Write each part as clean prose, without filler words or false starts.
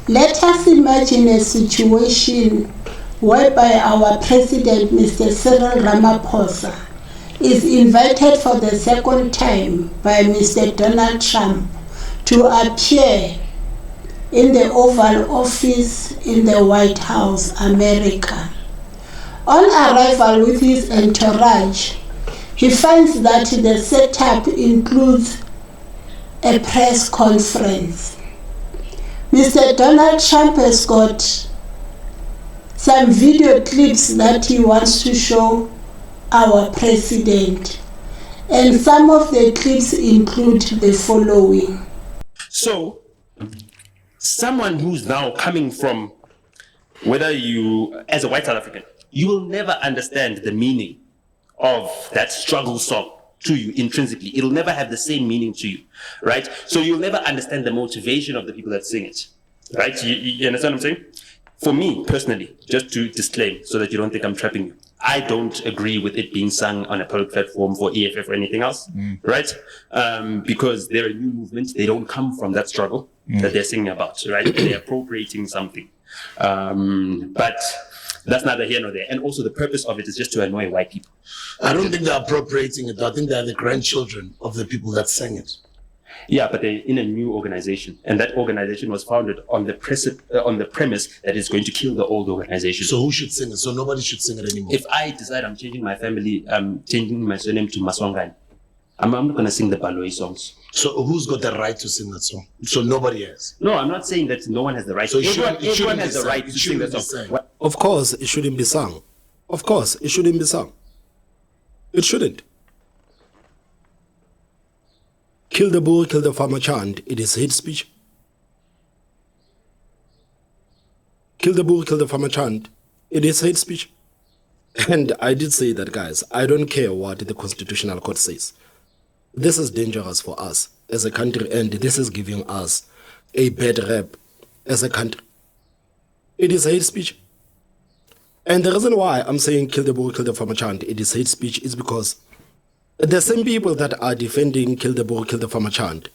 Let us imagine a situation whereby our president, Mr. Cyril Ramaphosa, is invited for the second time by Mr. Donald Trump to appear in the Oval Office in the White House, America. On arrival with his entourage, he finds that the setup includes a press conference. Mr. Donald Trump has got some video clips that he wants to show our president, and some of the clips include the following. So, someone who's now coming from, whether you, as a white South African, you will never understand the meaning of that struggle song to you intrinsically. It'll never have the same meaning to you, right? So you'll never understand the motivation of the people that sing it, right? You understand what I'm saying? For me, personally, just to disclaim so that you don't think I'm trapping you, I don't agree with it being sung on a public platform for EFF or anything else, right? Because they're a new movement. They don't come from that struggle that they're singing about, right? They're appropriating something. But that's neither here nor there. And also the purpose of it is just to annoy white people. I don't think they're appropriating it. I think they're the grandchildren of the people that sang it. Yeah, but they're in a new organization, and that organization was founded on the premise that it's going to kill the old organization. So who should sing it? So nobody should sing it anymore. If I decide I'm changing my family, changing my surname to Maswangani, I'm not going to sing the Baloyi songs. So who's got the right to sing that song? So nobody has. No, I'm not saying that no one has the right. So everyone has the right to sing that song. Of course, it shouldn't be sung. Of course, it shouldn't be sung. It shouldn't. Kill the Boer, kill the farmer chant, it is hate speech. Kill the Boer, kill the farmer chant, it is hate speech. And I did say that, guys, I don't care what the Constitutional Court says. This is dangerous for us as a country, and this is giving us a bad rep as a country. It is hate speech. And the reason why I'm saying kill the Boer, kill the farmer chant, it is hate speech is because the same people that are defending kill the Boer, kill the farmer chant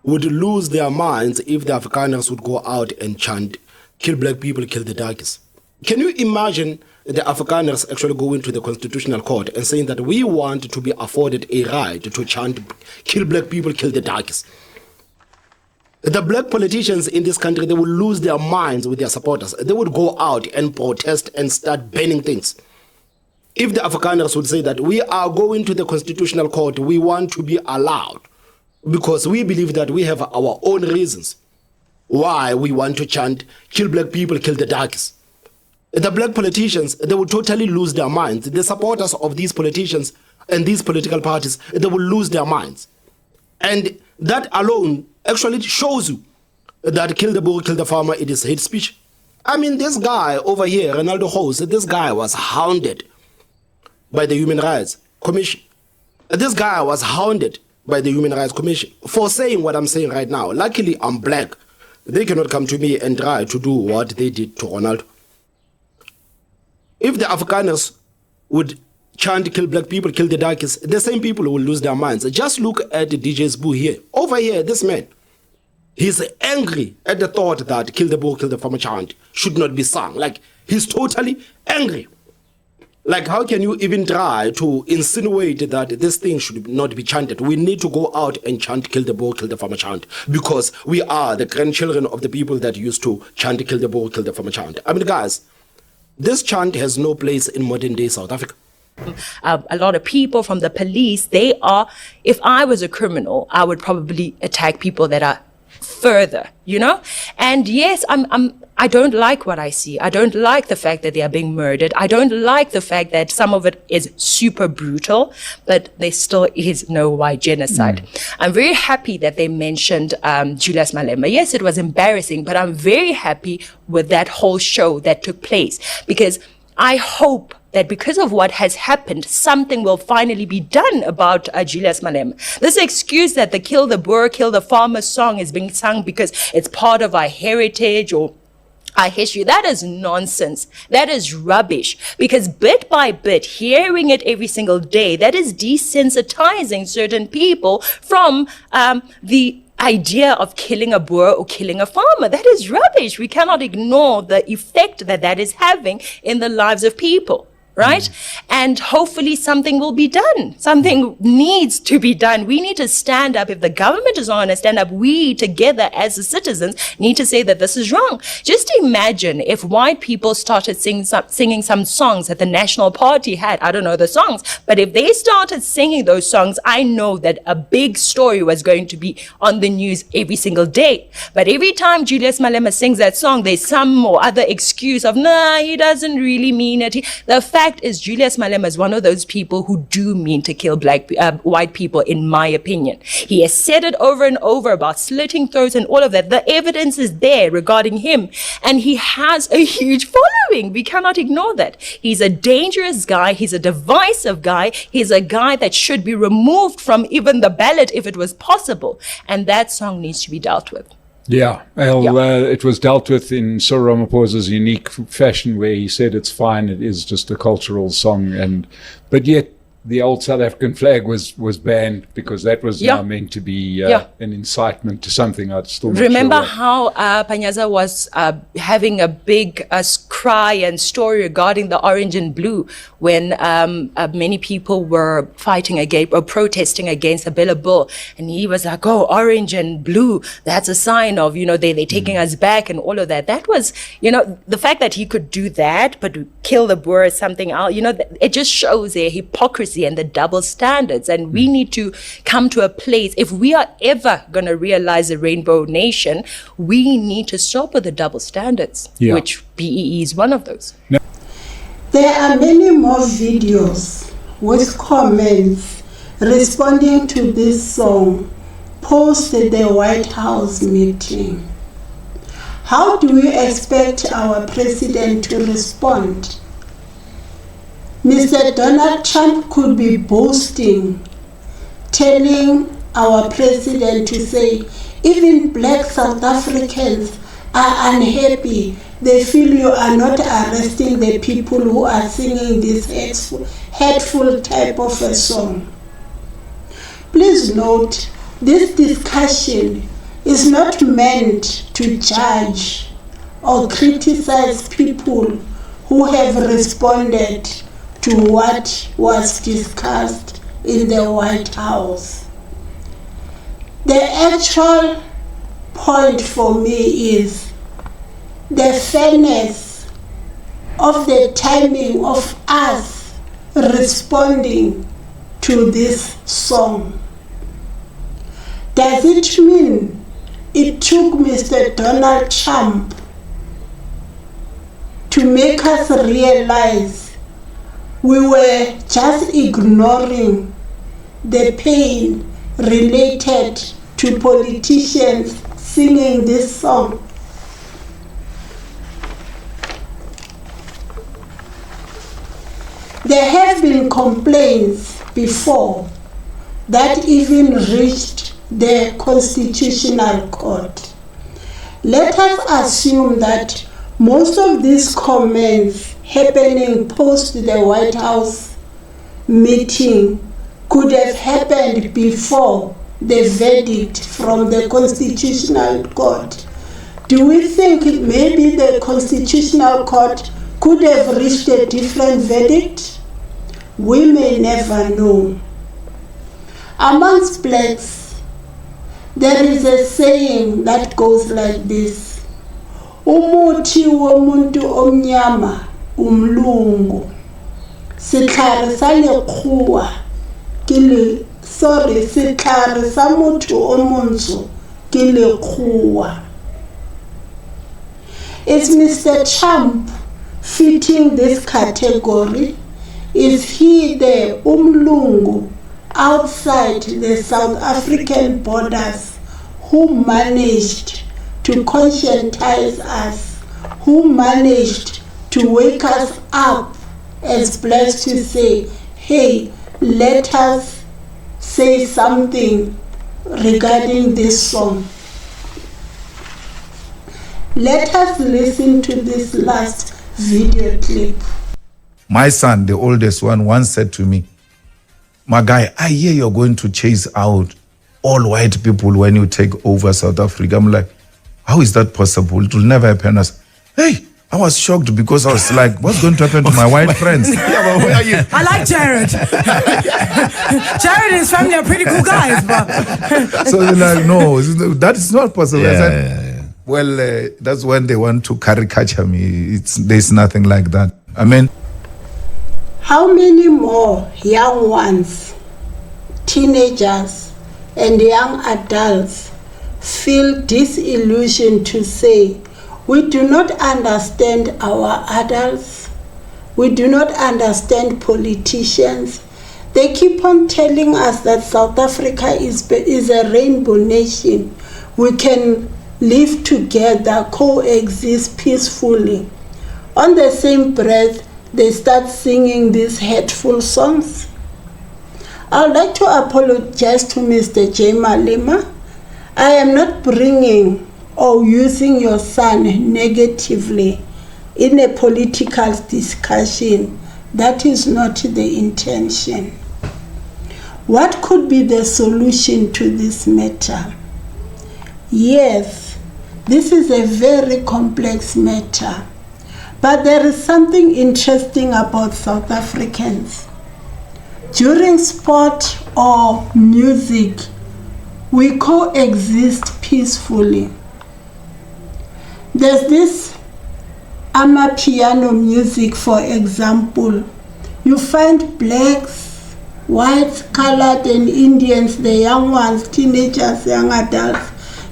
would lose their minds if the Afrikaners would go out and chant kill black people, kill the darkies. Can you imagine the Afrikaners actually going to the Constitutional Court and saying that we want to be afforded a right to chant kill black people, kill the darkies? The black politicians in this country, they will lose their minds with their supporters. They would go out and protest and start banning things. If the Afrikaners would say that we are going to the Constitutional Court, we want to be allowed because we believe that we have our own reasons why we want to chant kill black people, kill the darkies. The black politicians, they will totally lose their minds. The supporters of these politicians and these political parties, they will lose their minds. And that alone actually shows you that kill the Boer, kill the farmer, it is hate speech. I mean, this guy over here, Ronaldo Host, this guy was hounded by the Human Rights Commission. This guy was hounded by the Human Rights Commission for saying what I'm saying right now. Luckily, I'm black. They cannot come to me and try to do what they did to Ronaldo. If the Afrikaners would chant kill black people, kill the darkies, the same people will lose their minds. Just look at the DJ's boo here. Over here, this man, he's angry at the thought that kill the Boer, kill the farmer chant should not be sung. Like, he's totally angry. Like, how can you even try to insinuate that this thing should not be chanted? We need to go out and chant kill the Boer, kill the farmer chant because we are the grandchildren of the people that used to chant kill the Boer, kill the farmer chant. I mean, guys, this chant has no place in modern day South Africa. A lot of people from the police, they are, if I was a criminal, I would probably attack people that are further, you know? And yes, I don't like what I see. I don't like the fact that they are being murdered. I don't like the fact that some of it is super brutal, but there still is no white genocide. I'm very happy that they mentioned Julius Malema. Yes, it was embarrassing, but I'm very happy with that whole show that took place because I hope that because of what has happened, something will finally be done about Julius Malema. This excuse that the kill the Boer, kill the farmer song is being sung because it's part of our heritage or our history, that is nonsense. That is rubbish. Because bit by bit, hearing it every single day, that is desensitizing certain people from the idea of killing a Boer or killing a farmer. That is rubbish. We cannot ignore the effect that that is having in the lives of people. Right? And hopefully something will be done. Something needs to be done. We need to stand up. If the government is not going to stand up, we together as the citizens need to say that this is wrong. Just imagine if white people started singing some songs that the National Party had. I don't know the songs, but if they started singing those songs, I know that a big story was going to be on the news every single day. But every time Julius Malema sings that song, there's some or other excuse of, nah, he doesn't really mean it. The fact is, Julius Malema is one of those people who do mean to kill white people, in my opinion. He has said it over and over about slitting throats and all of that. The evidence is there regarding him, and he has a huge following. We cannot ignore that. He's a dangerous guy. He's a divisive guy. He's a guy that should be removed from even the ballot if it was possible. And that song needs to be dealt with. Yeah, well, it was dealt with in Cyril Ramaphosa's unique fashion, where he said it's fine, it is just a cultural song, but yet the old South African flag was banned because that was now meant to be an incitement to something. I'd still remember sure how Panyaza was having a big cry and story regarding the orange and blue when many people were fighting against or protesting against the Bill Bill, and he was like, "Oh, orange and blue, that's a sign of they're taking us back," and all of that. That was the fact that he could do that, but kill the Boer is something else. It just shows their hypocrisy and the double standards. And we need to come to a place, if we are ever going to realize a rainbow nation, we need to stop with the double standards, which BEE is one of those. No. There are many more videos with comments responding to this song post the White House meeting. How do we expect our president to respond? Mr. Donald Trump could be boasting, telling our president to say, even black South Africans are unhappy. They feel you are not arresting the people who are singing this hateful type of a song. Please note, this discussion is not meant to judge or criticize people who have responded to what was discussed in the White House. The actual point for me is the fairness of the timing of us responding to this song. Does it mean it took Mr. Donald Trump to make us realize we were just ignoring the pain related to politicians singing this song? There have been complaints before that even reached the Constitutional Court. Let us assume that most of these comments happening post the White House meeting could have happened before the verdict from the Constitutional Court. Do we think maybe the Constitutional Court could have reached a different verdict? We may never know. Amongst blacks, there is a saying that goes like this: umuthi womuntu omnyama umlungu, sitlhare sa lekgowa sitlhare sa motho o montsho ke lekgowa. Is Mr. Trump fitting this category? Is he the umlungu outside the South African borders who managed to conscientize us, who managed to wake us up as blacks to say, hey, let us say something regarding this song? Let us listen to this last video clip. My son, the oldest one, once said to me, my guy, I hear you're going to chase out all white people when you take over South Africa. I'm like, how is that possible? It will never happen. I was shocked because I was like, what's going to happen to my white friends? Yeah, but where are you? I like Jared. Jared and his family are pretty cool guys, but So they're like, no, that is not possible. I said, Yeah. well, that's when they want to caricature me. There's nothing like that. I mean, How many more young ones, teenagers, and young adults feel disillusioned to say, we do not understand our adults, we do not understand politicians. They keep on telling us that South Africa is a rainbow nation. We can live together, coexist peacefully. On the same breath, they start singing these hateful songs. I would like to apologize to Mr. J. Malema. I am not bringing or using your son negatively in a political discussion. That is not the intention. What could be the solution to this matter? Yes, this is a very complex matter, but there is something interesting about South Africans. During sport or music, we coexist peacefully. There's this amapiano music, for example. You find blacks, whites, colored, and Indians, the young ones, teenagers, young adults,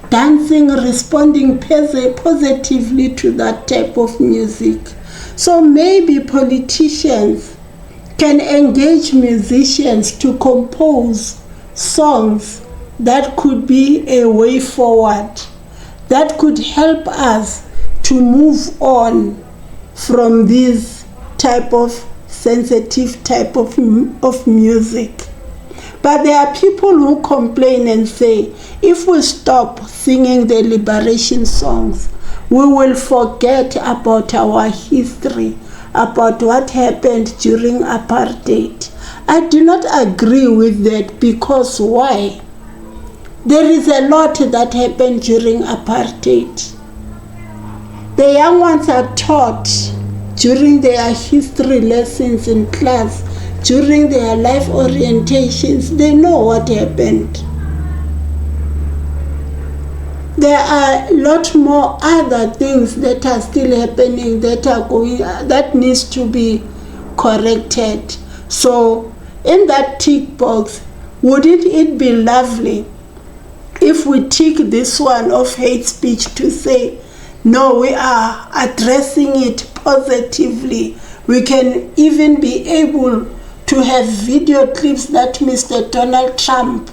dancing, responding positively to that type of music. So maybe politicians can engage musicians to compose songs that could be a way forward, that could help us to move on from this type of sensitive type of music. But there are people who complain and say, if we stop singing the liberation songs, we will forget about our history, about what happened during apartheid. I do not agree with that, because why? There is a lot that happened during apartheid. The young ones are taught during their history lessons in class, during their life orientations, they know what happened. There are a lot more other things that are still happening that needs to be corrected. So in that tick box, wouldn't it be lovely if we tick this one of hate speech to say, no, we are addressing it positively. We can even be able to have video clips that Mr. Donald Trump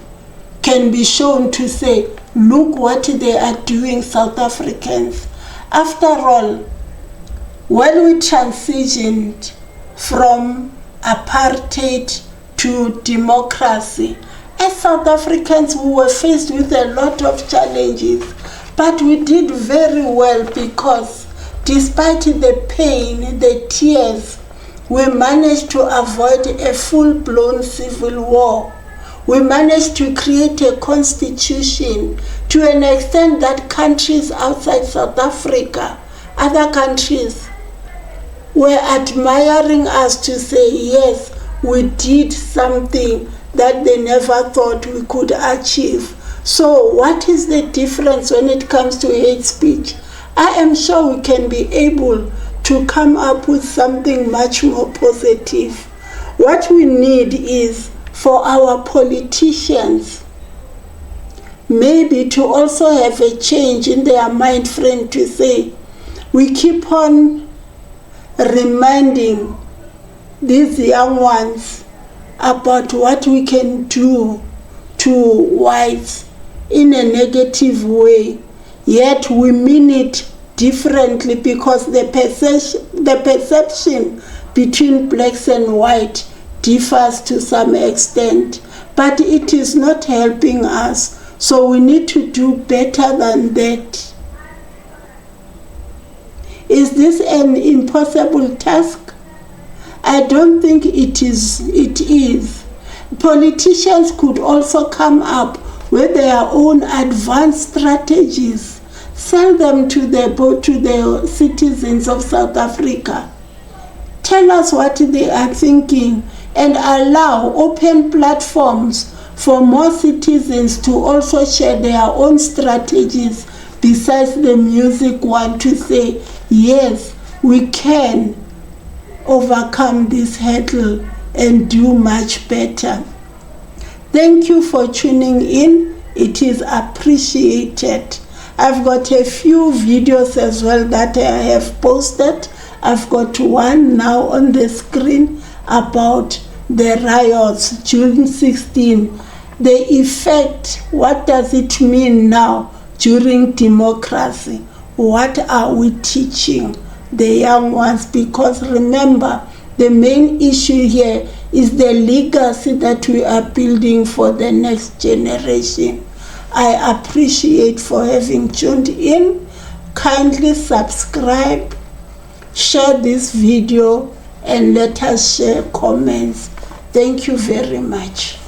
can be shown to say, look what they are doing, South Africans. After all, when we transitioned from apartheid to democracy, as South Africans, we were faced with a lot of challenges, but we did very well, because despite the pain, the tears, we managed to avoid a full-blown civil war. We managed to create a constitution to an extent that countries outside South Africa, other countries, were admiring us to say, yes, we did something that they never thought we could achieve. So what is the difference when it comes to hate speech? I am sure we can be able to come up with something much more positive. What we need is for our politicians maybe to also have a change in their mind frame to say, we keep on reminding these young ones about what we can do to whites in a negative way, yet we mean it differently, because the perception between blacks and white differs to some extent, but it is not helping us. So we need to do better than that. Is this an impossible task? I don't think it is. Politicians could also come up with their own advanced strategies, sell them to the citizens of South Africa. Tell us what they are thinking and allow open platforms for more citizens to also share their own strategies besides the music one, to say, yes, we can overcome this hurdle and do much better. Thank you for tuning in. It is appreciated. I've got a few videos as well that I have posted. I've got one now on the screen about the riots, June 16. The effect, what does it mean now during democracy? What are we teaching the young ones? Because remember, the main issue here is the legacy that we are building for the next generation. I appreciate for having tuned in. Kindly subscribe, share this video, and let us share comments. Thank you very much.